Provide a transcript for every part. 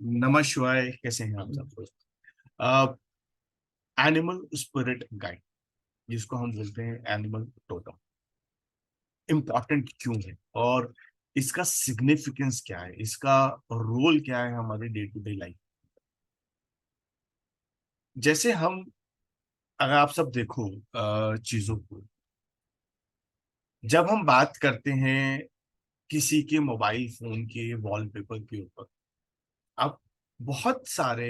नमः शिवाय। कैसे हैं आप सब लोग? एनिमल स्पिरिट गाइड, जिसको हम बोलते हैं एनिमल टोटम, इम्पॉर्टेंट क्यों है और इसका सिग्निफिकेंस क्या है, इसका रोल क्या है हमारे डे टू डे लाइफ। जैसे हम, अगर आप सब देखो चीजों को, जब हम बात करते हैं किसी के मोबाइल फोन के वॉलपेपर के ऊपर, आप बहुत सारे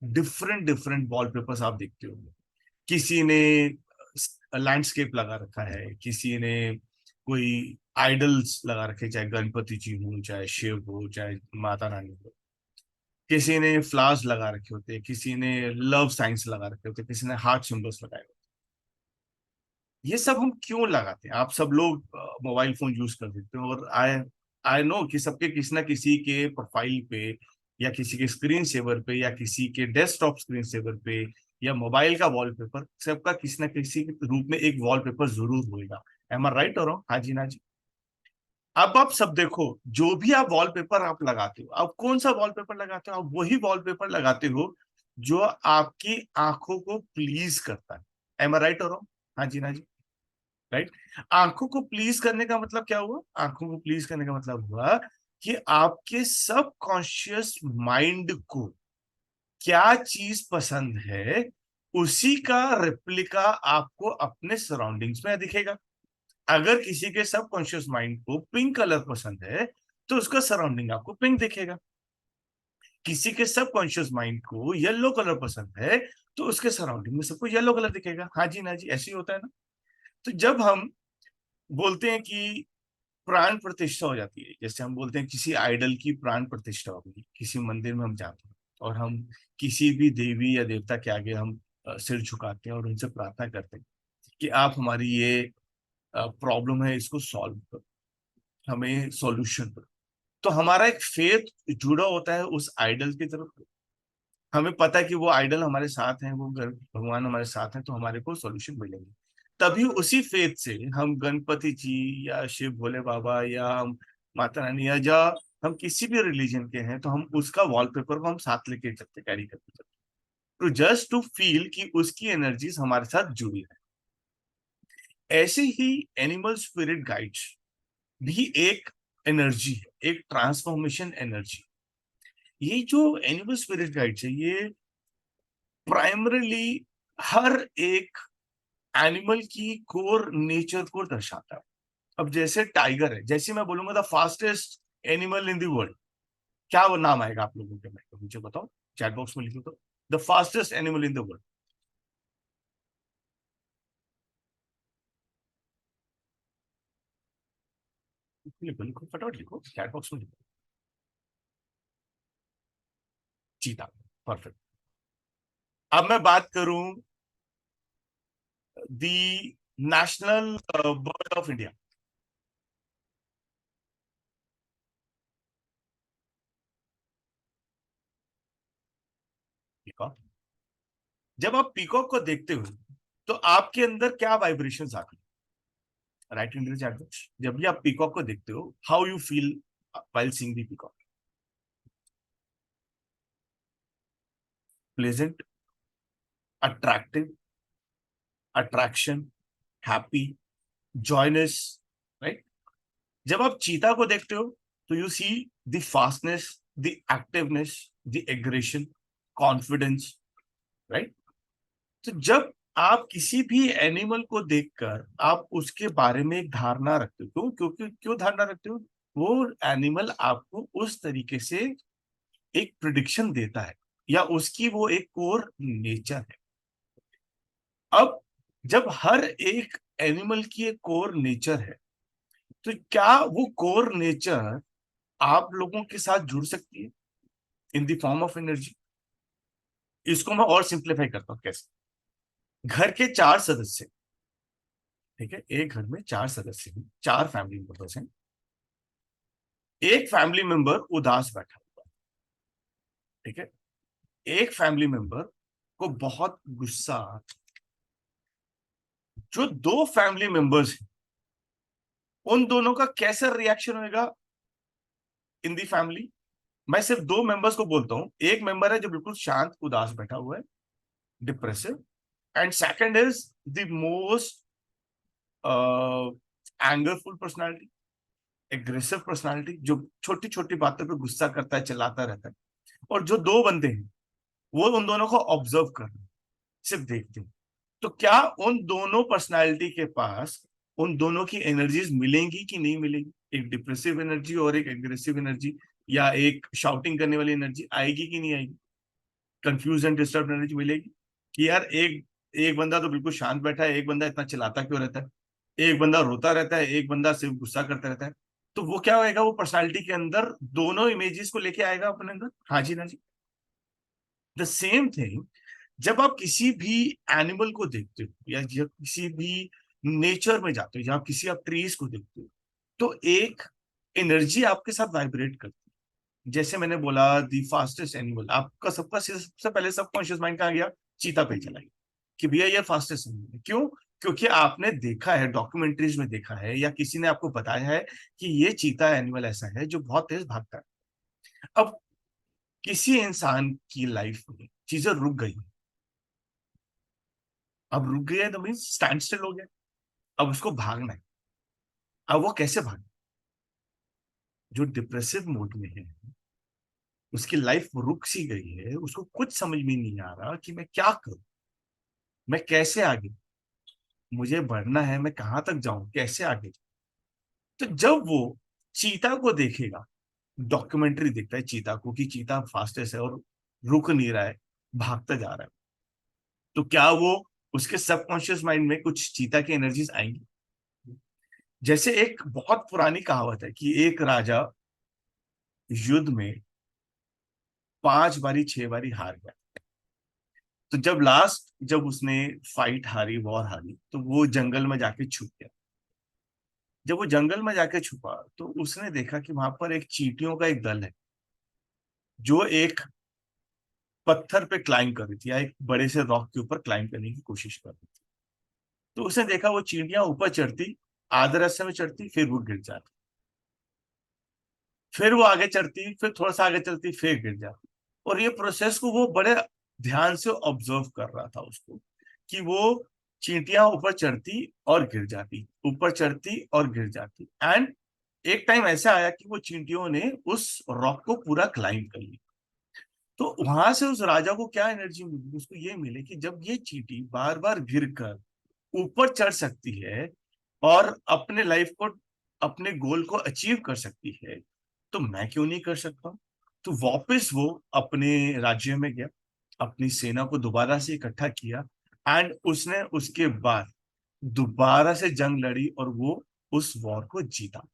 डिफरेंट डिफरेंट वॉलपेपर्स आप देखते हो। किसी ने लैंडस्केप लगा रखा है, किसी ने कोई आइडल्स लगा रखे, चाहे गणपति जी हो, चाहे शिव हो, चाहे माता रानी हो। किसी ने फ्लावर्स लगा रखे होते हैं, किसी ने लव साइंस लगा रखे होते हैं, किसी ने हार्ट सिंबल्स लगाए होते हैं। ये सब हम क्यों लगाते हैं? आप सब लोग मोबाइल फोन यूज कर देते हो, और आई आई नो कि सबके किसी ना किसी के प्रोफाइल पे, या किसी के स्क्रीन सेवर पे, या किसी के डेस्कटॉप स्क्रीन सेवर पे, या मोबाइल का वॉलपेपर, सबका किसी ना किसी रूप में एक वॉलपेपर जरूर होगा। एम आई राइट और हाँ जी ना जी? अब आप सब देखो, जो भी आप वॉलपेपर आप लगाते हो, आप कौन सा वॉलपेपर लगाते हो? आप वही वॉलपेपर लगाते हो जो आपकी आंखों को प्लीज करता है। एम आई राइट और हाँ जी ना जी? राइट। आंखों को प्लीज करने का मतलब क्या हुआ? आंखों को प्लीज करने का मतलब हुआ कि आपके सब कॉन्शियस माइंड को क्या चीज पसंद है, उसी का रिप्लिका आपको अपने सराउंडिंग्स में दिखेगा। अगर किसी के सब कॉन्शियस माइंड को पिंक कलर पसंद है, तो उसका सराउंडिंग आपको पिंक दिखेगा। किसी के सब कॉन्शियस माइंड को येलो कलर पसंद है, तो उसके सराउंडिंग में सबको येलो कलर दिखेगा। हाँ जी ना जी? ऐसे ही होता है ना? तो जब हम बोलते हैं कि प्राण प्रतिष्ठा हो जाती है, जैसे हम बोलते हैं किसी आइडल की प्राण प्रतिष्ठा हो गई, किसी मंदिर में हम जाते हैं और हम किसी भी देवी या देवता के आगे हम सिर झुकाते हैं और उनसे प्रार्थना करते हैं कि आप हमारी ये प्रॉब्लम है, इसको सॉल्व करो, हमें सॉल्यूशन दो। तो हमारा एक फेथ जुड़ा होता है उस आइडल की तरफ। हमें पता है कि वो आइडल हमारे साथ हैं, वो भगवान हमारे साथ हैं, तो हमारे को सॉल्यूशन मिलेंगे। तभी उसी फेथ से हम गणपति जी, या शिव भोले बाबा, या हम माता रानी, या जा हम किसी भी रिलीजन के हैं, तो हम उसका वॉलपेपर को हम साथ लेके चलते, कैरी करते चलते, तो जस्ट टू फील कि उसकी एनर्जीज हमारे साथ जुड़ी है। ऐसे ही एनिमल स्पिरिट गाइड्स भी एक एनर्जी है, एक ट्रांसफॉर्मेशन एनर्जी। ये जो एनिमल स्पिरिट गाइड्स है, ये प्राइमरीली हर एक एनिमल की कोर नेचर को दर्शाता है। अब जैसे टाइगर है, जैसे मैं बोलूंगा the fastest animal in the world, क्या वो नाम आएगा आप लोगों के में? तो मुझे बताओ, चैट बॉक्स में लिखो तो। The fastest animal in the world. लिखो लिखो, फटाफट लिखो, चैट बॉक्स में लिखो। चीता। परफेक्ट। अब मैं बात करूं the national bird of India, peacock. जब आप पीकॉक को देखते हो, तो आपके अंदर क्या वाइब्रेशंस आती है? Right in the chat box. जब भी आप पीकॉक को देखते हो, how you feel while seeing the peacock? Pleasant, attractive, attraction, happy, joyous, right? जब आप चीता को देखते हो, तो you see the fastness, the activeness, the aggression, confidence, right? तो जब आप किसी भी एनिमल को देखकर आप उसके बारे में एक धारणा रखते हो, क्योंकि क्यों धारणा रखते हो? वो एनिमल आपको उस तरीके से एक प्रिडिक्शन देता है, या उसकी वो एक कोर नेचर है। अब जब हर एक एनिमल की एक कोर नेचर है, तो क्या वो कोर नेचर आप लोगों के साथ जुड़ सकती है in the form of energy? इसको मैं और सिंप्लीफाई करता हूं कैसे। घर के चार सदस्य, ठीक है, एक घर में चार सदस्य हैं, चार फैमिली मेंबर्स हैं। एक फैमिली मेंबर उदास बैठा हुआ है, ठीक है। एक फैमिली मेंबर को बहुत गुस्सा आ रहा है। जो दो फैमिली मेंबर्स हैं, उन दोनों का कैसा रिएक्शन होगा इन दी फैमिली? मैं सिर्फ दो मेंबर्स को बोलता हूँ। एक मेंबर है जो बिल्कुल शांत उदास बैठा हुआ है, depressive, and second is the most angerful personality, aggressive personality, जो छोटी छोटी बातों पे गुस्सा करता है, चिल्लाता रहता है। और जो दो बंदे हैं वो उन दोनों को ऑब्जर्व कर रहे हैं, सिर्फ देखते हैं। तो क्या उन दोनों पर्सनालिटी के पास उन दोनों की एनर्जीज मिलेंगी कि नहीं मिलेगी? एक डिप्रेसिव एनर्जी और एक एग्रेसिव एनर्जी, या एक शाउटिंग करने वाली एनर्जी आएगी कि नहीं आएगी? कंफ्यूज एंड डिस्टर्ब एनर्जी मिलेगी कि यार एक एक बंदा तो बिल्कुल शांत बैठा है, एक बंदा इतना चिल्लाता क्यों रहता है, एक बंदा रोता रहता है, एक बंदा सिर्फ गुस्सा करता रहता है। तो वो क्या होएगा, वो पर्सनालिटी के अंदर दोनों इमेजेस को लेके आएगा अपने अंदर। हाँ जी ना जी। द सेम थिंग, जब आप किसी भी एनिमल को देखते हो या जब किसी भी नेचर में जाते हो, जब किसी आप ट्रीज को देखते हो, तो एक एनर्जी आपके साथ वाइब्रेट करती है। जैसे मैंने बोला, दी फास्टेस्ट एनिमल, आपका सबका सबसे पहले सबकॉन्शियस माइंड कहाँ गया? चीता पे चला गया कि भैया ये फास्टेस्ट एनिमल है। क्यों? क्योंकि आपने देखा है, डॉक्यूमेंट्रीज में देखा है, या किसी ने आपको बताया है कि ये चीता एनिमल ऐसा है जो बहुत तेज भागता है। अब किसी इंसान की लाइफ में चीजें रुक गई, अब रुक गया तो मीन स्टैंड स्टिल हो गया, अब उसको भागना है। अब वो कैसे भागे? जो डिप्रेसिव मोड में है, उसकी लाइफ रुक सी गई है, उसको कुछ समझ में नहीं आ रहा कि मैं क्या करूं, मैं कैसे आगे, मुझे बढ़ना है, मैं कहां तक जाऊं, कैसे आगे जाऊं। तो जब वो चीता को देखेगा, डॉक्यूमेंट्री देखता है चीता को कि चीता फास्टेस्ट है और रुक नहीं रहा है, भागता जा रहा है, तो क्या वो उसके सबकॉन्शियस माइंड में कुछ चीता की एनर्जीज आएंगी? जैसे एक बहुत पुरानी कहावत है कि एक राजा युद्ध में 5 बारी 6 बारी हार गया। तो जब उसने फाइट हारी, वॉर हारी, तो वो जंगल में जाके छुप गया। जब वो जंगल में जाके छुपा तो उसने देखा कि वहां पर एक चींटियों का एक दल है जो एक पत्थर पे क्लाइंब कर रही थी, या एक बड़े से रॉक के ऊपर क्लाइंब करने की कोशिश कर रही थी। तो उसने देखा वो चींटियां ऊपर चढ़ती, आधे रास्ते में चढ़ती, फिर वो गिर जाती, फिर वो आगे चढ़ती, फिर थोड़ा सा आगे चलती, फिर गिर जाती। और ये प्रोसेस को वो बड़े ध्यान से ऑब्जर्व कर रहा था उसको, कि वो चींटियां ऊपर चढ़ती और गिर जाती, ऊपर चढ़ती और गिर जाती। एंड एक टाइम ऐसा आया कि वो चींटियों ने उस रॉक को पूरा क्लाइंब कर लिया। तो वहां से उस राजा को क्या एनर्जी मिली? उसको ये मिले कि जब ये चींटी बार बार गिर कर ऊपर चढ़ सकती है और अपने लाइफ को, अपने गोल को अचीव कर सकती है, तो मैं क्यों नहीं कर सकता? तो वापस वो अपने राज्य में गया, अपनी सेना को दोबारा से इकट्ठा किया, एंड उसने उसके बाद दोबारा से जंग लड़ी और वो उस वॉर को जीता।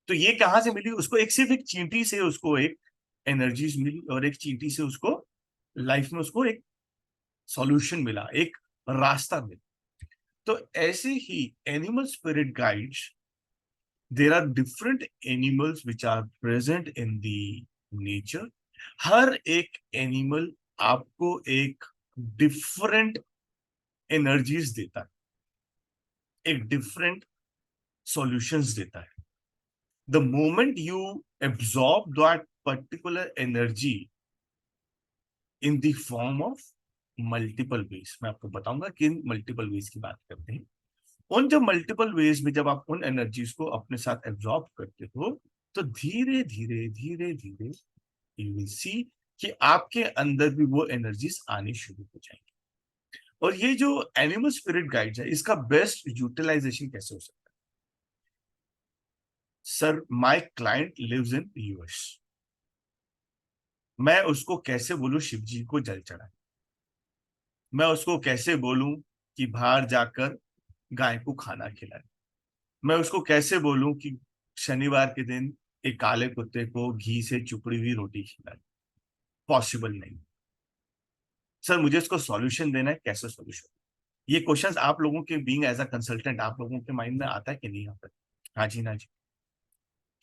तो ये कहां से मिली उसको? एक सिर्फ एक चींटी से उसको एक एनर्जीज मिली, और एक चींटी से उसको लाइफ में उसको एक सॉल्यूशन मिला, एक रास्ता मिला। तो ऐसे ही animal spirit guides, there are different animals which are present in the nature. हर एक एनिमल आपको एक डिफरेंट एनर्जीज देता है, एक डिफरेंट सॉल्यूशंस देता है। The moment you absorb that particular energy in the form of multiple ways, मैं आपको बताऊंगा किन मल्टीपल वेज की बात करते हैं। उन जब मल्टीपल वेज में जब आप उन एनर्जीज को अपने साथ एब्जॉर्ब करते हो, तो धीरे धीरे धीरे धीरे यू विल सी कि आपके अंदर भी वो एनर्जीज आनी शुरू हो जाएंगी। और ये जो एनिमल स्पिरिट गाइड्स है, इसका बेस्ट यूटिलाइजेशन कैसे हो सकता है? Sir, my client lives in US, मैं उसको कैसे बोलूं शिव जी को जल चढ़ाए? मैं उसको कैसे बोलूं कि बाहर जाकर गाय को खाना खिलाए? मैं उसको कैसे बोलूं कि शनिवार के दिन एक काले कुत्ते को घी से चुपड़ी हुई रोटी खिलाए? पॉसिबल नहीं। सर, मुझे इसको सॉल्यूशन देना है, कैसे सॉल्यूशन? ये क्वेश्चंस आप लोगों के बीइंग एज अ कंसल्टेंट आप लोगों के माइंड में आता है कि नहीं आता है? हाँ जी ना जी।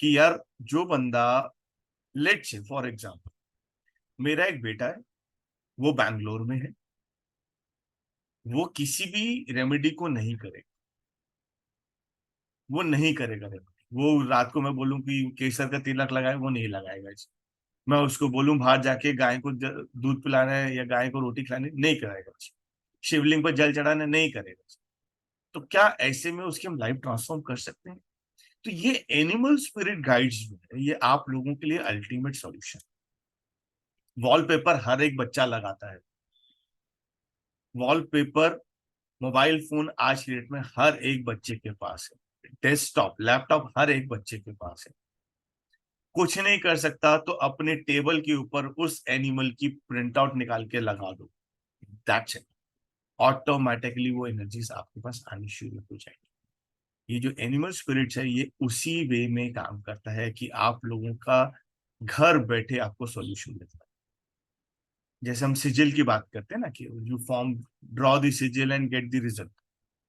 कि यार जो बंदा, लेट से फॉर एग्जाम्पल, मेरा एक बेटा है, वो बैंगलोर में है, वो किसी भी रेमेडी को नहीं करेगा, वो नहीं करेगा रेमेडी। वो रात को मैं बोलूं कि केसर का तिलक लगाए, वो नहीं लगाएगा। मैं उसको बोलूं बाहर जाके गाय को दूध पिलाना है या गाय को रोटी खिलानी, नहीं कराएगा। शिवलिंग पर जल चढ़ाना, नहीं करेगा। तो क्या ऐसे में उसकी हम लाइफ ट्रांसफॉर्म कर सकते हैं? तो ये एनिमल स्पिरिट गाइड्स जो है, ये आप लोगों के लिए अल्टीमेट सॉल्यूशन। वॉलपेपर हर एक बच्चा लगाता है। वॉलपेपर, मोबाइल फोन आज की डेट में हर एक बच्चे के पास है। डेस्कटॉप, लैपटॉप हर एक बच्चे के पास है। कुछ नहीं कर सकता तो अपने टेबल के ऊपर उस एनिमल की प्रिंट आउट निकाल के लगा दो। That's it. ऑटोमेटिकली वो एनर्जीज आपके पास आनी शुरू हो जाएगी। ये जो एनिमल स्पिरिट्स है, ये उसी वे में काम करता है कि आप लोगों का घर बैठे आपको सॉल्यूशन देता है। जैसे हम सिजिल की बात करते हैं ना, कि you form, draw the sigil and get the result.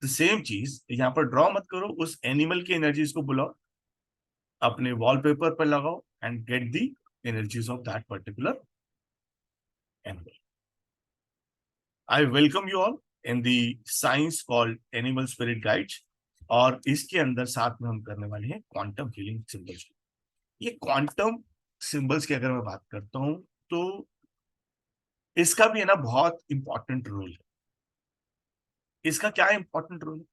The same चीज यहाँ पर, ड्रॉ मत करो, उस एनिमल की एनर्जीज को बुलाओ, अपने वॉलपेपर पर लगाओ and get the energies of that particular animal. I welcome you all in the science called animal spirit guides. और इसके अंदर साथ में हम करने वाले हैं क्वांटम हीलिंग सिंबल्स। ये क्वांटम सिंबल्स की अगर मैं बात करता हूं, तो इसका भी है ना बहुत इंपॉर्टेंट रोल है। इसका क्या इंपॉर्टेंट रोल है?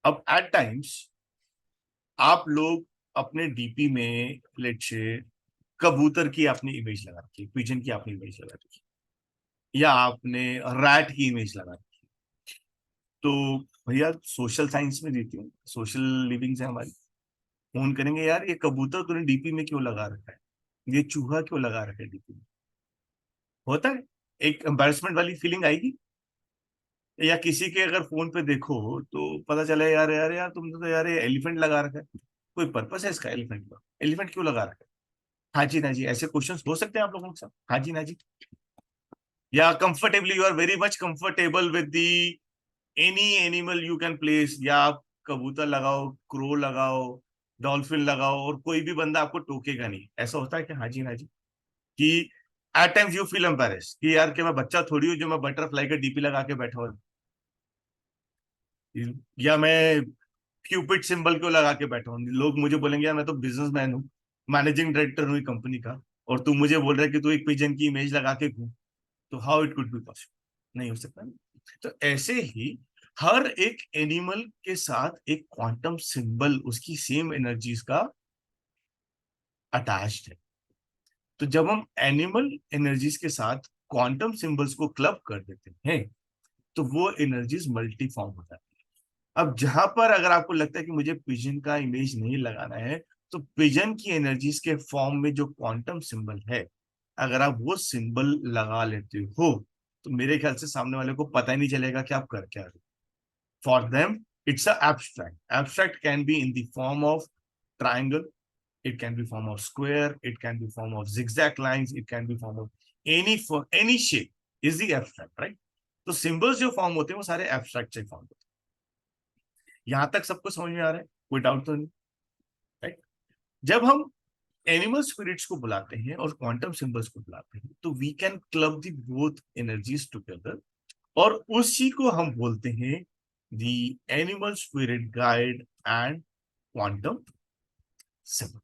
अब एट टाइम्स आप लोग अपने डीपी में, लेट्स से, कबूतर की आपने इमेज लगा रखी है, पिजन की आपने इमेज लगा रखी है, या आपने रैट की इमेज लगा रखी है। तो भैया सोशल साइंस में देती हूँ, सोशल लिविंग से हमारी, फोन करेंगे, यार ये कबूतर तूने डीपी में क्यों लगा रखा है, ये चूहा क्यों लगा रखा है डीपी में? होता है, एक एम्बैरेसमेंट वाली फीलिंग आएगी। या किसी के अगर फोन पे देखो तो पता चला, यार यार यार तुमने तो यार ये एलिफेंट लगा रखा है, कोई पर्पस है इसका एलिफेंट का, एलिफेंट क्यों लगा रखा है? हाँ जी ना जी, ऐसे क्वेश्चंस हो सकते हैं आप लोगों के साथ, हाँ जी ना जी। या comfortably, you are very much comfortable with the any animal you can place, या आप कबूतर लगाओ, क्रो लगाओ, डॉल्फिन लगाओ, और कोई भी बंदा आपको टोकेगा नहीं। ऐसा होता है कि हाँ जी ना जी, कि at times you feel embarrass कि यार कि मैं बच्चा थोड़ी हूँ जो मैं बटरफ्लाई का डीपी लगा के बैठा हूँ, या मैं क्यूपिड सिंबल क्यों लगा के बैठा हूँ। लोग मुझे बोलेंगे, यार मैं तो बिजनेसमैन हूँ, मैनेजिंग डायरेक्टर हूँ कंपनी का, और तू मुझे बोल रहा है कि तू एक पिजन की इमेज लगा के घूम, तो how it could be possible? नहीं हो सकता ना। तो ऐसे ही हर एक एनिमल के साथ एक क्वांटम सिंबल उसकी सेम एनर्जीज का अटैच्ड है। तो जब हम एनिमल एनर्जीज के साथ क्वांटम सिंबल्स को क्लब कर देते हैं, तो वो एनर्जीज मल्टी फॉर्म हो जाती है। अब जहां पर अगर आपको लगता है कि मुझे पिजन का इमेज नहीं लगाना है, तो पिजन की एनर्जीज के फॉर्म में जो क्वांटम सिंबल है, अगर आप वो सिंबल लगा लेते हो, तो मेरे ख्याल से सामने वाले को पता ही नहीं चलेगा कि आप कर क्या रहे हो। For them it's a abstract. Abstract can be in the form of triangle, it can be form of square, it can be form of zigzag lines, it can be form of any shape is the abstract, right? तो symbols जो form होते हैं वो सारे abstract से form होते हैं। यहां तक सबको समझ में आ रहा है? कोई डाउट तो नहीं, राइट? जब हम एनिमल स्पिरिट्स को बुलाते हैं और क्वांटम सिंबल्स को बुलाते हैं, तो we can club the both energies together, और उसी को हम बोलते हैं the animal spirit guide and quantum symbol.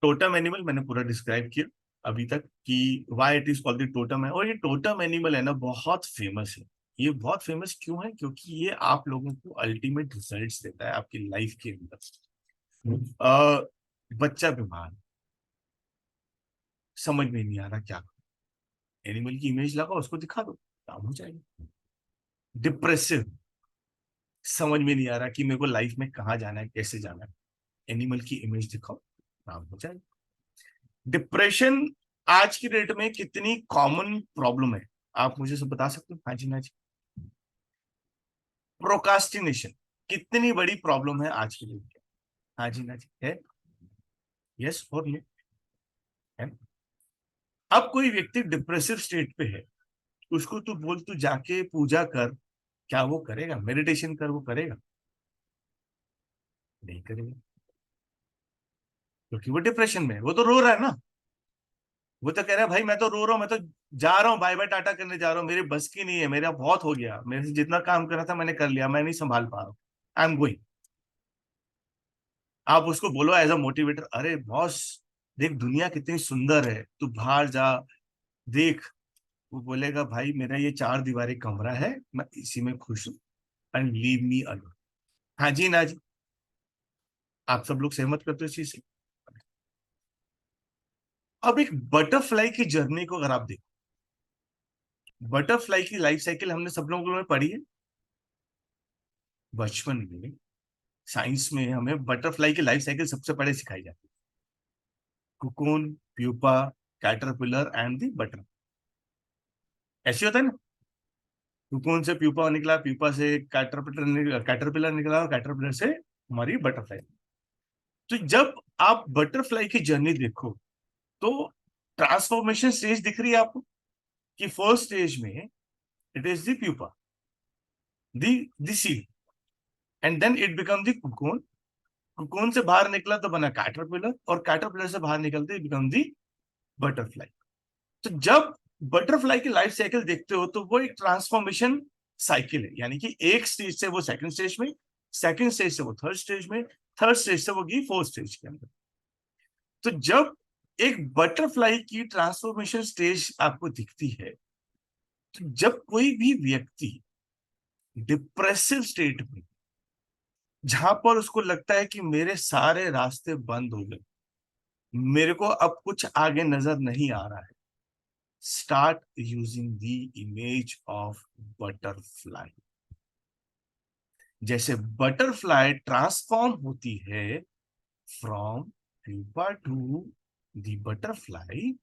Totem animal मैंने पूरा डिस्क्राइब किया अभी तक, कि why it is called the totem है। और ये टोटम एनिमल है ना, बहुत फेमस है। ये बहुत फेमस क्यों है? क्योंकि ये आप लोगों को अल्टीमेट रिजल्ट्स देता है आपकी लाइफ के अंदर। बच्चा बीमार, समझ में नहीं आ रहा क्या करो, एनिमल की इमेज लगाओ, उसको दिखा दो, काम हो जाएगा। डिप्रेसिव, समझ में नहीं आ रहा कि मेरे को लाइफ में कहाँ जाना है, कैसे जाना है, एनिमल की इमेज दिखाओ, काम हो जाएगा। डिप्रेशन आज की डेट में कितनी कॉमन प्रॉब्लम है, आप मुझे सब बता सकते हो? हाँ जी ना जी। प्रोकास्टिनेशन कितनी बड़ी प्रॉब्लम है आज की डेट में? हाँ जी ना जी, है। यस और नो, है। अब कोई व्यक्ति डिप्रेसिव स्टेट पे है, उसको तू बोल तू जाके पूजा कर, क्या वो करेगा? मेडिटेशन कर, वो करेगा? नहीं करेगा, क्योंकि वो डिप्रेशन में है। वो तो रो रहा है ना, वो तो कह रहा है भाई मैं तो रो रहा हूँ, मैं तो जा रहा हूँ, बाय बाय टाटा करने जा रहा हूँ, मेरी बस की नहीं है, मेरा बहुत हो गया, मेरे से जितना काम करना था मैंने कर लिया, मैं नहीं संभाल पा रहा हूँ, आई एम गोइंग। आप उसको बोलो एज अ मोटिवेटर, अरे बॉस देख दुनिया कितनी सुंदर है, तू बाहर जा देख। वो बोलेगा भाई मेरा ये चार दीवारी कमरा है, मैं इसी में खुश हूँ, एंड लीव मी अलोन। हाँ जी ना जी, आप सब लोग सहमत करते हो इस चीज से? अब एक बटरफ्लाई की जर्नी को अगर आप देखो, बटरफ्लाई की लाइफ साइकिल हमने सब लोगों ने पढ़ी है बचपन में। साइंस में हमें बटरफ्लाई की लाइफ साइकिल सबसे पहले सिखाई जाती है, cocoon, pupa, caterpillar and the butter. ऐसे होता है ना, कुकून से प्यूपा निकला, प्यूपा से कैटरपिलर निकला, और कैटरपिलर से हमारी बटरफ्लाई। तो जब आप बटरफ्लाई की जर्नी देखो तो ट्रांसफॉर्मेशन स्टेज दिख रही है आपको, कि फर्स्ट स्टेज में it is the pupa, the seed, and then it become the cocoon. Cocoon से बाहर निकला तो बना कैटरपिलर, और कैटरपिलर से बाहर निकलते बिकम दी बटरफ्लाई। तो जब बटरफ्लाई की लाइफ साइकिल देखते हो तो वो एक ट्रांसफॉर्मेशन साइकिल है, यानी कि एक स्टेज से वो सेकंड स्टेज में, सेकंड स्टेज से वो थर्ड स्टेज में, थर्ड स्टेज से वो गई फोर्थ स्टेज के अंदर। तो जब एक बटरफ्लाई की ट्रांसफॉर्मेशन स्टेज आपको दिखती है, तो जब कोई भी व्यक्ति डिप्रेसिव स्टेट में, जहां पर उसको लगता है कि मेरे सारे रास्ते बंद हो गए, मेरे को अब कुछ आगे नजर नहीं आ रहा है, start using the image of butterfly. जैसे बटरफ्लाई ट्रांसफॉर्म होती है from pupa to the butterfly,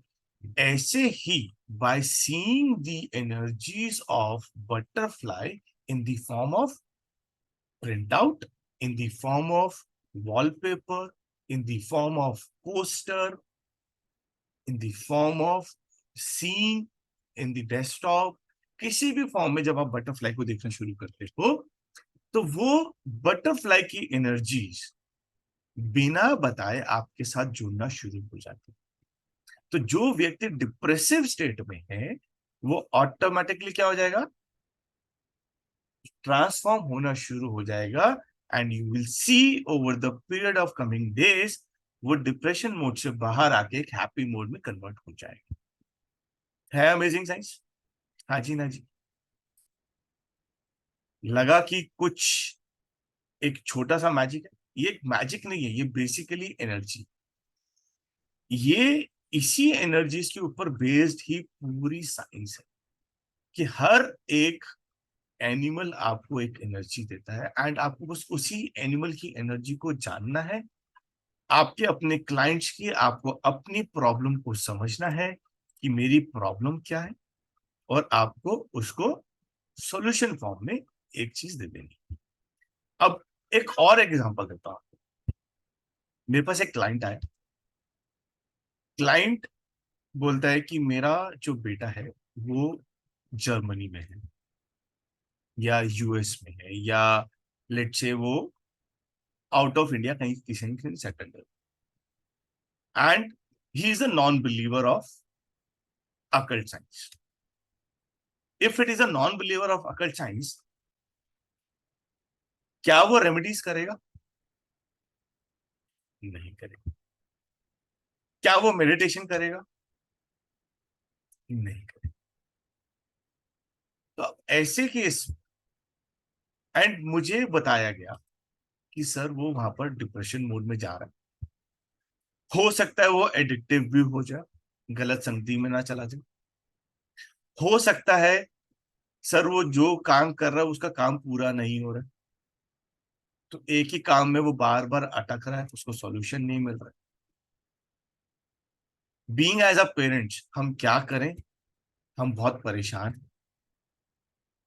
ऐसे ही by seeing the energies of butterfly in the form of printout, in the form of wallpaper, in the form of poster, in the form of scene in the desktop, किसी भी form में जब आप butterfly को देखना शुरू करते हो तो वो बटरफ्लाई की एनर्जीज बिना बताए आपके साथ जुड़ना शुरू हो जाती है। तो जो व्यक्ति डिप्रेसिव स्टेट में है वो ऑटोमेटिकली क्या हो जाएगा, ट्रांसफॉर्म होना शुरू हो जाएगा, and you will see over the period of coming days वो डिप्रेशन मोड से बाहर आके एक हैप्पी मोड में कन्वर्ट हो जाएगा। है अमेजिंग साइंस? हाँ जी ना जी। लगा कि कुछ एक छोटा सा मैजिक है, ये एक मैजिक नहीं है, ये बेसिकली एनर्जी। ये इसी एनर्जीज के ऊपर बेस्ड ही पूरी साइंस है, कि हर एक एनिमल आपको एक एनर्जी देता है, एंड आपको बस उसी एनिमल की एनर्जी को जानना है। आपके अपने क्लाइंट्स की आपको अपनी प्रॉब्लम को समझना है कि मेरी प्रॉब्लम क्या है, और आपको उसको सॉल्यूशन फॉर्म में एक चीज दे देनी। अब एक और एग्जांपल देता हूं। मेरे पास एक क्लाइंट आया, क्लाइंट बोलता है कि मेरा जो बेटा है वो जर्मनी में है, या यूएस में है, या लेट से वो आउट ऑफ इंडिया कहीं किसी न कहीं सेटल्ड है, and he is a non believer of occult science. If it is a non believer of occult science, क्या वो रेमेडीज करेगा? नहीं करेगा। क्या वो मेडिटेशन करेगा? नहीं करेगा। तो अब ऐसे केस, एंड मुझे बताया गया कि सर वो वहां पर डिप्रेशन मोड में जा रहा है, हो सकता है वो एडिक्टिव भी हो जाए, गलत संगति में ना चला जाए, हो सकता है सर वो जो काम कर रहा है उसका काम पूरा नहीं हो रहा है, तो एक ही काम में वो बार बार अटक रहा है, उसको सॉल्यूशन नहीं मिल रहा है। बीइंग एज अ पेरेंट्स हम क्या करें? हम बहुत परेशान हैं,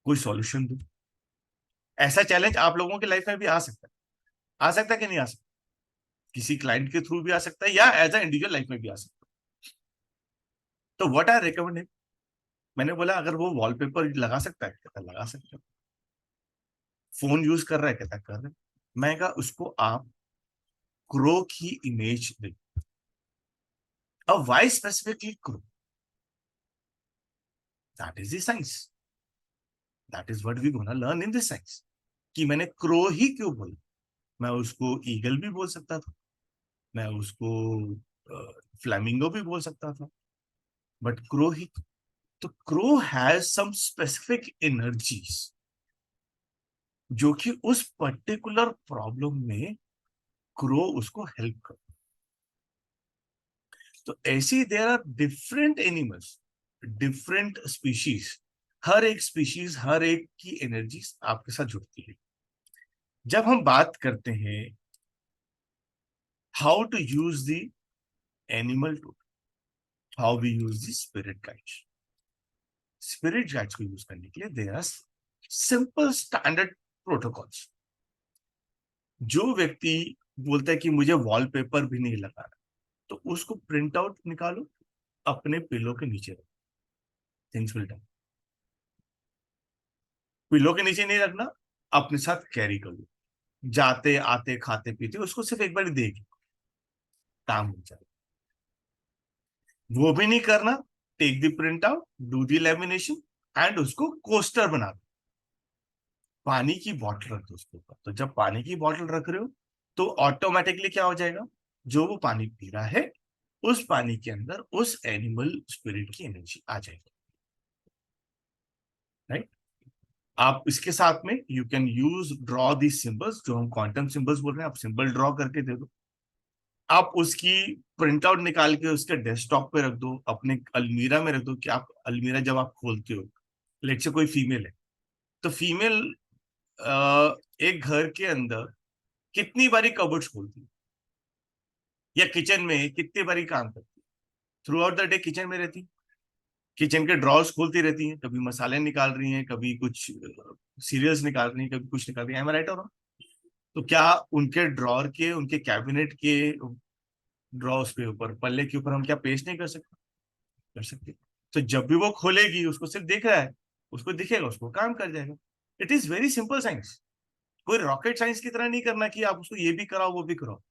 कोई सॉल्यूशन दो। ऐसा चैलेंज आप लोगों की लाइफ में भी आ सकता है, आ सकता है कि नहीं आ सकता? किसी क्लाइंट के थ्रू भी आ सकता है, या एज अ इंडिविजुअल लाइफ में भी आ सकता है। तो व्हाट आई रिकमेंड है, मैंने बोला अगर वो वॉलपेपर लगा सकता है, कहता लगा सकता है। फोन यूज कर रहा है, कहता कर रहा है। मैं कहा उसको आप क्रो की इमेज दे। अब why specifically crow? That is the science, that is what we gonna learn in this science, कि मैंने क्रो ही क्यों बोला। मैं उसको ईगल भी बोल सकता था, मैं उसको फ्लैमिंगो भी बोल सकता था, बट क्रो ही। तो crow has some specific energies जो कि उस पर्टिकुलर प्रॉब्लम में क्रो उसको हेल्प कर। तो ऐसी there are different animals, different species, हर एक स्पीशीज, हर एक की एनर्जी आपके साथ जुड़ती है। जब हम बात करते हैं how to use the animal to, how we use the spirit guides, spirit guides को यूज करने के लिए there are simple standard protocols. जो व्यक्ति बोलता है कि मुझे वॉलपेपर भी नहीं लगाना, तो उसको प्रिंट आउट निकालो, अपने पिलो के नीचे रखो, थिंग्स विल डन। पिलो के नीचे नहीं रखना, अपने साथ कैरी करो, जाते आते खाते पीते उसको सिर्फ एक बार देगी, काम हो जाए। वो भी नहीं करना, take the print out, do the lamination and उसको कोस्टर बना दो। पानी की बॉटल रख दो उसके ऊपर। तो जब पानी की बॉटल रख रहे हो तो ऑटोमेटिकली क्या हो जाएगा, जो वो पानी पी रहा है उस पानी के अंदर उस एनिमल स्पिरिट की एनर्जी आ जाएगी, राइट। आप इसके साथ में you can use draw the symbols, जो हम क्वांटम सिंबल्स बोल रहे हैं, आप सिंबल ड्रॉ करके दे दो। आप उसकी प्रिंट आउट निकाल के उसके डेस्कटॉप पे रख दो, अपने अलमीरा में रख दो। कि आप अलमीरा जब आप खोलते हो, लेट से कोई फीमेल है, तो फीमेल एक घर के अंदर कितनी बारी कबर्ड्स खोलती है, या किचन में कितनी बारी काम करती है, through out the day kitchen में रहती, किचन के ड्रॉर्स खोलती रहती हैं, कभी मसाले निकाल रही हैं, कभी कुछ सीरियल्स निकाल रही हैं, कभी कुछ निकाल रही है, राइट और? तो क्या उनके ड्रॉर के, उनके कैबिनेट के ड्रॉर्स के ऊपर, पल्ले के ऊपर हम क्या पेस्ट नहीं कर सकते? कर सकते। तो जब भी वो खोलेगी, उसको सिर्फ देख रहा है, उसको दिखेगा, उसको काम कर जाएगा। It is very simple science. कोई रॉकेट साइंस की तरह नहीं करना कि आप उसको ये भी कराओ वो भी कराओ।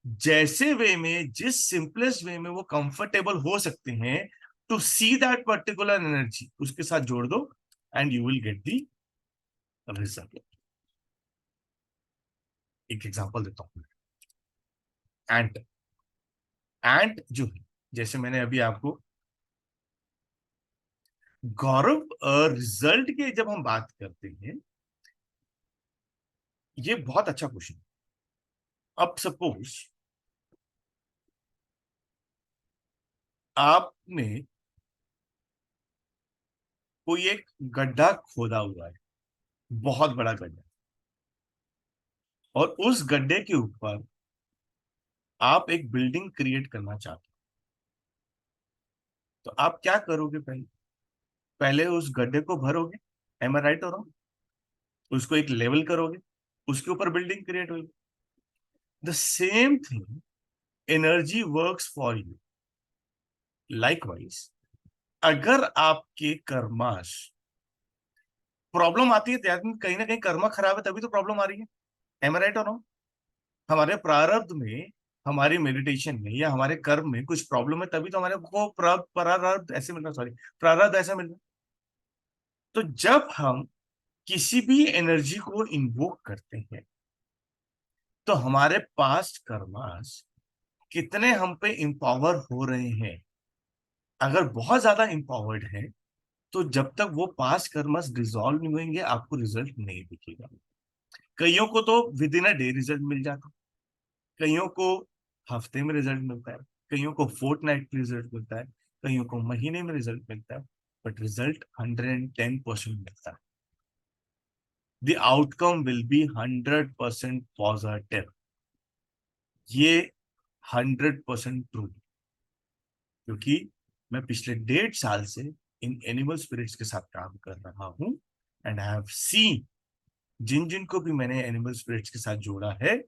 जैसे वे में, जिस सिंपलेस्ट वे में वो कंफर्टेबल हो सकते हैं to see that particular energy, उसके साथ जोड़ दो and you will get the result. एक एग्जांपल देता हूं। एंट, एंट जो है, जैसे मैंने अभी आपको, गौरव, रिजल्ट के जब हम बात करते हैं, ये बहुत अच्छा क्वेश्चन। अब सपोज आपने कोई एक गड्ढा खोदा हुआ है, बहुत बड़ा गड्ढा, और उस गड्ढे के ऊपर आप एक बिल्डिंग क्रिएट करना चाहते हो। तो आप क्या करोगे? पहले पहले उस गड्ढे को भरोगे, एम आई राइट हो रहा हूं? उसको एक लेवल करोगे, उसके ऊपर बिल्डिंग क्रिएट होगी। The same thing, energy works for you. Likewise, अगर आपके कर्माश, प्रॉब्लम आती है तो कहीं ना कहीं कर्मा खराब है तभी तो प्रॉब्लम आ रही है, एम आई राइट हो रहा हूं? हमारे प्रारब्ध में, हमारी मेडिटेशन में, या हमारे कर्म में कुछ प्रॉब्लम है तभी तो हमारे को प्रारब्ध ऐसे मिल रहा, सॉरी, प्रारब्ध ऐसा मिल रहा। तो जब हम किसी भी एनर्जी को इन्वोक करते हैं, तो हमारे पास्ट कर्मास कितने हम पे इंपावर हो रहे हैं। अगर बहुत ज्यादा इंपावर्ड है, तो जब तक वो पास्ट कर्मास डिसॉल्व नहीं होंगे, आपको रिजल्ट नहीं दिखेगा। कईयों को तो within a day result मिल जाता, कईयों को हफ्ते में रिजल्ट मिलता है, कईयों को फोर्टनाइट रिजल्ट मिलता है, कईयों को महीने में रिजल्ट मिलता है, बट रिजल्ट 110% मिलता है। The outcome will be 100% positive. ये 100% ट्रू, क्योंकि मैं पिछले 1.5 साल से इन एनिमल स्पिरिट्स के साथ काम कर रहा हूं, एंड आई हैव सीन, जिन जिन को भी मैंने एनिमल स्पिरिट्स के साथ जोड़ा है,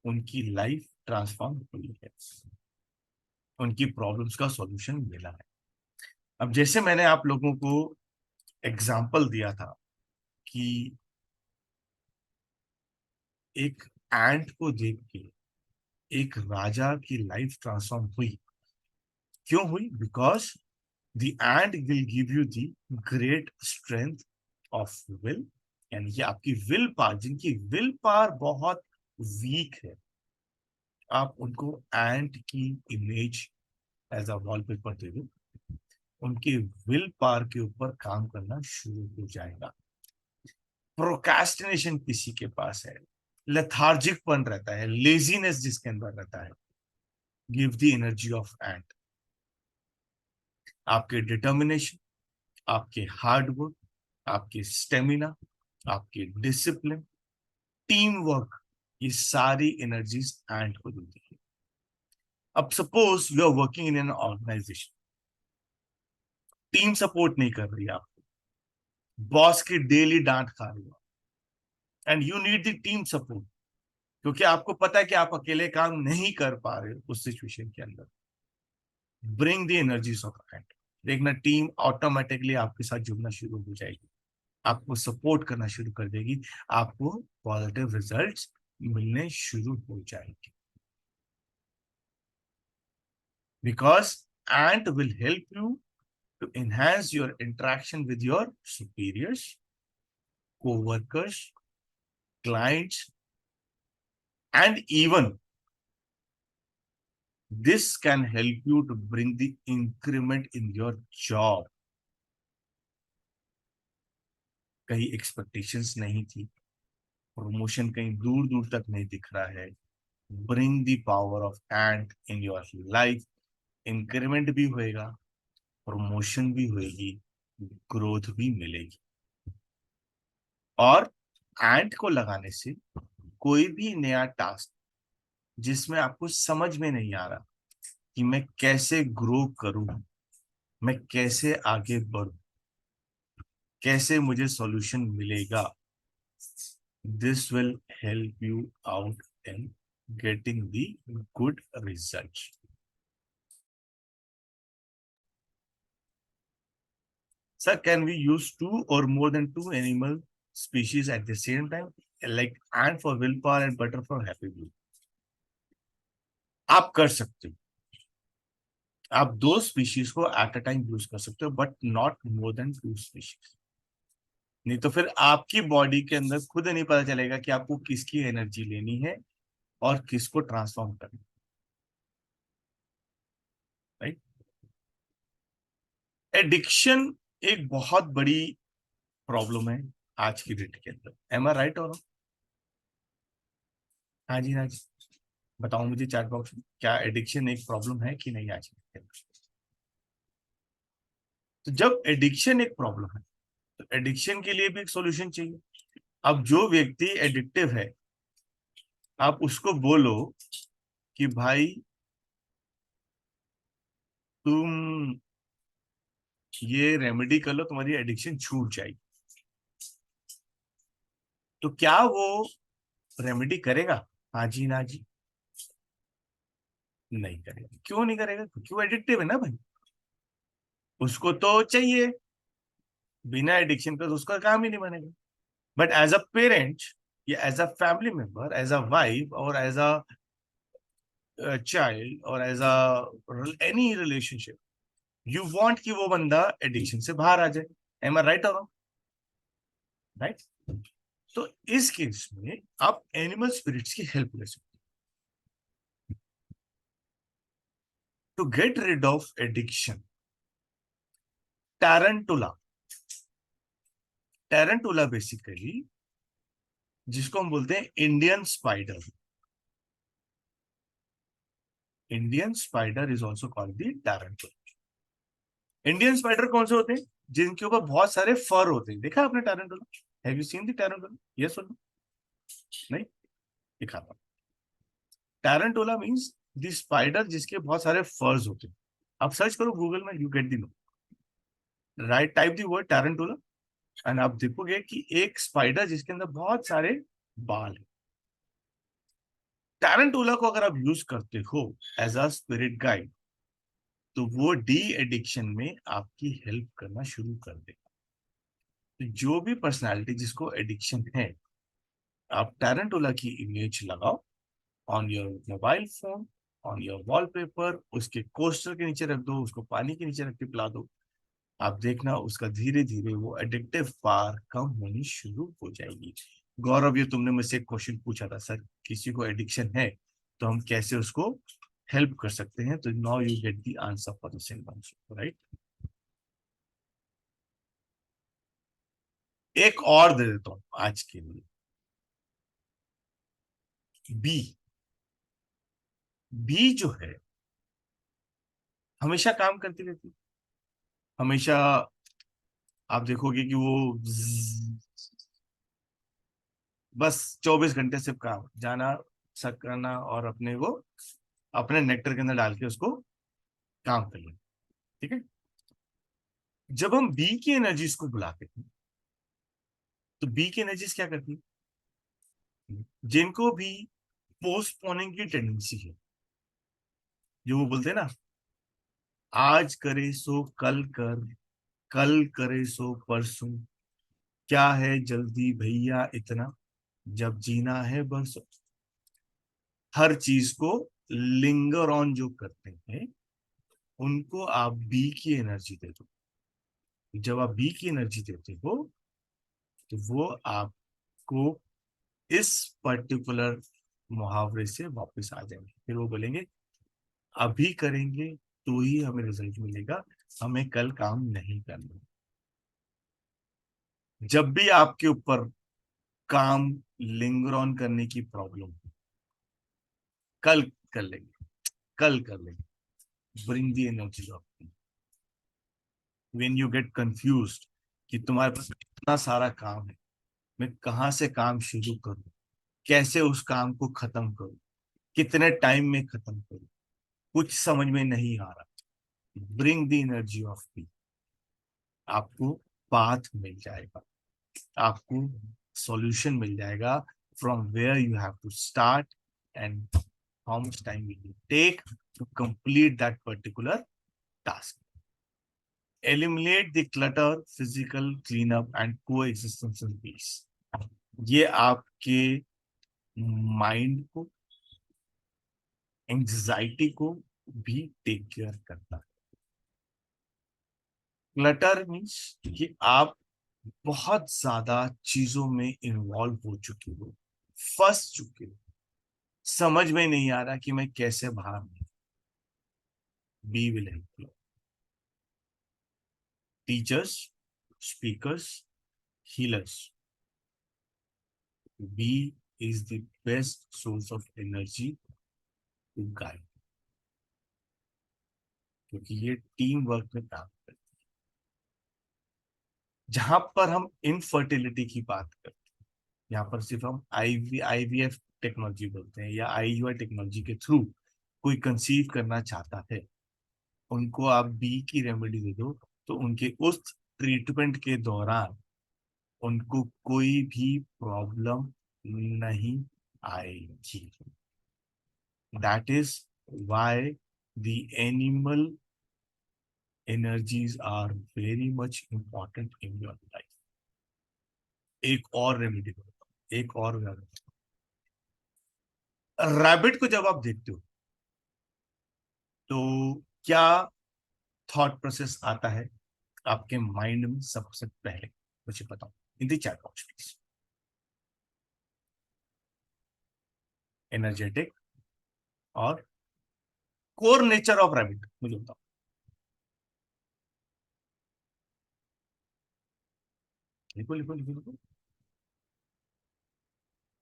उनकी लाइफ ट्रांसफॉर्म हुई है, उनकी प्रॉब्लम्स का सॉल्यूशन मिला है। अब जैसे मैंने आप लोगों को एग्जाम्पल दिया था कि एक एंट को देख के एक राजा की लाइफ ट्रांसफॉर्म हुई। क्यों हुई? Because the ant will give you the great strength of will, यानी कि आपकी विल पावर, जिनकी विल पावर बहुत वीक है, आप उनको एंट की इमेज एज अ वॉलपेपर दे दो, उनके विल पावर के ऊपर काम करना शुरू हो जाएगा। प्रोकास्टिनेशन किसी के पास है, लेथार्जिकपन रहता है, लेजीनेस जिसके अंदर रहता है, give the energy of ant. आपके डिटर्मिनेशन, आपके हार्ड वर्क, आपके स्टेमिना, आपके डिसिप्लिन, टीम वर्क, ये सारी एनर्जीज एंट को देती है। अब suppose you are working in an organisation, team support नहीं कर रही, आपको बॉस की डेली डांट खा रही हो, and you need the team support, क्योंकि आपको पता है कि आप अकेले काम नहीं कर पा रहे हो उस सिचुएशन के अंदर। ब्रिंग द एनर्जीज ऑफ एंट, देखना टीम ऑटोमेटिकली आपके साथ जुड़ना शुरू हो जाएगी, आपको सपोर्ट करना शुरू कर देगी, आपको पॉजिटिव रिजल्ट्स मिलने शुरू हो जाएंगे। Because ant will help you to enhance your interaction with your superiors, co-workers, clients, and even this can help you to bring the increment in your job. कहीं एक्सपेक्टेशंस नहीं थी, प्रमोशन कहीं दूर दूर तक नहीं दिख रहा है, bring the power of ant in your life, increment भी होएगा, प्रमोशन भी होएगी, ग्रोथ भी मिलेगी। और एंट को लगाने से कोई भी नया टास्क जिसमें आपको समझ में नहीं आ रहा कि मैं कैसे ग्रो करूं, मैं कैसे आगे बढ़ूं, कैसे मुझे सॉल्यूशन मिलेगा, this will help you out in getting the good result. Sir, can we use two or more than two animal species at the same time, like ant for will power and butter for happy view? आप कर सकते हो, आप दो species को at a time use कर सकते हो, but not more than two species. नहीं तो फिर आपकी बॉडी के अंदर खुद नहीं पता चलेगा कि आपको किसकी एनर्जी लेनी है और किसको ट्रांसफॉर्म करना, राइट? एडिक्शन एक बहुत बड़ी प्रॉब्लम है आज की डेट के अंदर, एम आई राइट और? हाँ जी, हाँ जी, बताओ मुझे चैट बॉक्स में, क्या एडिक्शन एक प्रॉब्लम है कि नहीं आज की डेट के अंदर? तो जब एडिक्शन एक प्रॉब्लम है तो एडिक्शन के लिए भी एक सॉल्यूशन चाहिए। अब जो व्यक्ति एडिक्टिव है, आप उसको बोलो कि भाई तुम ये रेमेडी कर लो, तुम्हारी एडिक्शन छूट जाएगी, तो क्या वो रेमेडी करेगा? हाँ जी, ना जी, नहीं करेगा। क्यों नहीं करेगा? क्योंकि वो एडिक्टिव है ना भाई, उसको तो चाहिए, बिना एडिक्शन का तो उसका काम ही नहीं बनेगा। बट एज अ पेरेंट या as a family member, as a wife और एज अ चाइल्ड और as a any relationship, you want कि वो बंदा एडिक्शन से बाहर आ जाए। एम आई राइट और राइट? तो इस केस में आप एनिमल स्पिरिट्स की हेल्प ले सकते to get rid of addiction. Tarantula, tarantula basically जिसको हम बोलते हैं Indian spider, Indian spider is also called the tarantula. Indian spider कौन से होते हैं? जिनके ऊपर बहुत सारे फर होते हैं। देखा आपने tarantula? Have you seen the tarantula? Yes or no? नहीं? दिखाता हूं। टैरेंटुला मीन्स द स्पाइडर जिसके बहुत सारे फर्स होते हैं। आप सर्च करो गूगल में, you get the know, right, type the word tarantula and आप देखोगे कि एक स्पाइडर जिसके अंदर बहुत सारे बाल है। टैरेंटुला को अगर आप यूज करते हो एज अ स्पिरिट गाइड, तो वो डी एडिक्शन में आपकी हेल्प करना शुरू कर देगा। तो जो भी पर्सनालिटी जिसको एडिक्शन है, आप टैरेंटुला की इमेज लगाओ on your mobile phone, on your wallpaper, उसके कोस्टर के नीचे रख दो, उसको पानी के नीचे रख के पिला दो। आप देखना उसका धीरे धीरे वो एडिक्टिव पावर कम होनी शुरू हो जाएगी। गौरव, ये तुमने मुझसे एक क्वेश्चन पूछा था सर, किसी को एडिक्शन है तो हम कैसे उसको हेल्प कर सकते हैं, तो now you get the answer for the same answer, right. एक और दे देता हूं आज के लिए। बी। बी जो है हमेशा काम करती रहती है, हमेशा। आप देखोगे कि वो बस 24 घंटे सिर्फ काम, जाना, सक करना, और अपने वो अपने नेक्टर के अंदर डाल के उसको काम कर लेना। ठीक है। जब हम बी की एनर्जीज को बुलाते हैं, तो बी की एनर्जीज क्या करती है, जिनको भी पोस्टपोनिंग की टेंडेंसी है, जो वो बोलते हैं ना, आज करे सो कल कर, कल करे सो परसों, क्या है जल्दी भैया इतना, जब जीना है बरसों। हर चीज को लिंगर ऑन जो करते हैं, उनको आप बी की एनर्जी दे दो। जब आप बी की एनर्जी देते हो, तो वो आपको इस पर्टिकुलर मुहावरे से वापस आ जाएंगे, फिर वो बोलेंगे अभी करेंगे तो ही हमें रिजल्ट मिलेगा, हमें कल काम नहीं करना। जब भी आपके ऊपर काम लिंगर ऑन करने की प्रॉब्लम, कल कर लेंगे, कल कर लेंगे, bring the energy of, when you get confused कि तुम्हारे पास इतना सारा काम है, मैं कहाँ से काम शुरू करूं, कैसे उस काम को खत्म करूं, कितने टाइम में खत्म करूं, कुछ समझ में नहीं आ रहा, bring the energy of peace. आपको पाथ मिल जाएगा, आपको सॉल्यूशन मिल जाएगा, from where you have to start and how much time will you take to complete that particular task. Eliminate the clutter, physical cleanup and coexistence in peace. ये आपके mind को, anxiety को भी टेक केयर करता है। Clutter means कि आप बहुत ज्यादा चीजों में इन्वॉल्व हो चुके हो, फंस चुके हो, समझ में नहीं आ रहा कि मैं कैसे बाहर निकलूं। Bee will help you. Teachers, speakers, healers, bee is the best source of energy to guide, क्योंकि ये टीम वर्क में काम करते हैं। जहां पर हम इनफर्टिलिटी की बात करते हैं, यहाँ पर सिर्फ हम आईवीएफ टेक्नोलॉजी बोलते हैं, या आईयूआई टेक्नोलॉजी के थ्रू कोई कंसीव करना चाहता है, उनको आप बी की रेमेडी दे दो, तो उनके उस ट्रीटमेंट के दौरान उनको कोई भी प्रॉब्लम नहीं आएगी। That is why the animal energies are very much important in your life. एक और रेमेडी बताओ, एक और रैबिट को जब आप देखते हो, तो क्या थॉट प्रोसेस आता है आपके माइंड में सबसे पहले, मुझे बताओ in the chat box please. Energetic, और कोर नेचर ऑफ रैबिट मुझे बताओ। लिखो लिखो लिखो लिखो।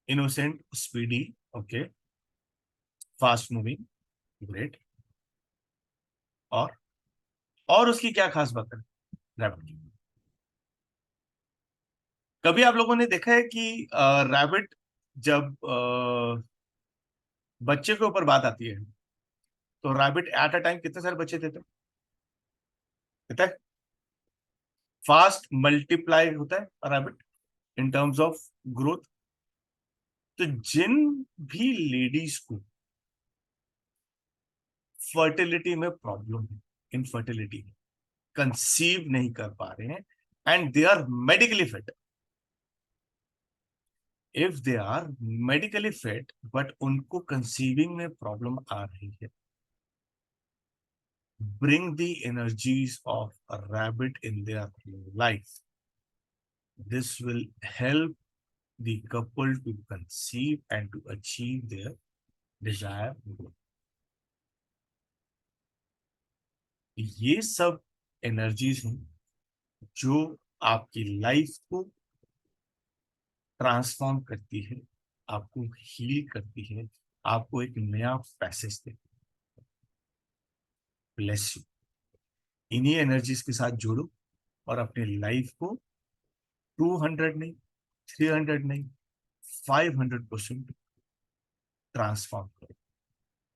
Innocent, speedy, okay, fast moving, great, और उसकी क्या खास बात है रैबिट की? कभी आप लोगों ने देखा है कि रैबिट जब बच्चे के ऊपर बात आती है, तो रैबिट एट अ टाइम कितने सारे बच्चे देते हैं पता है? फास्ट मल्टीप्लाई होता है rabbit in terms of growth. तो जिन भी लेडीज को फर्टिलिटी में प्रॉब्लम है, इनफर्टिलिटी, कंसीव नहीं कर पा रहे हैं, and they are medically fit, if they are medically fit but उनको कंसीविंग में प्रॉब्लम आ रही है, bring the energies of a rabbit in their life. This will help the couple to conceive and to achieve their desired goal. ये सब energies हैं जो आपकी लाइफ को ट्रांसफॉर्म करती है, आपको हील करती है, आपको एक नया पैसेज देती है। Bless you. इन्हीं एनर्जीज के साथ जुड़ो और अपनी लाइफ को 200 नहीं, 300 नहीं, 500% ट्रांसफॉर्म करो।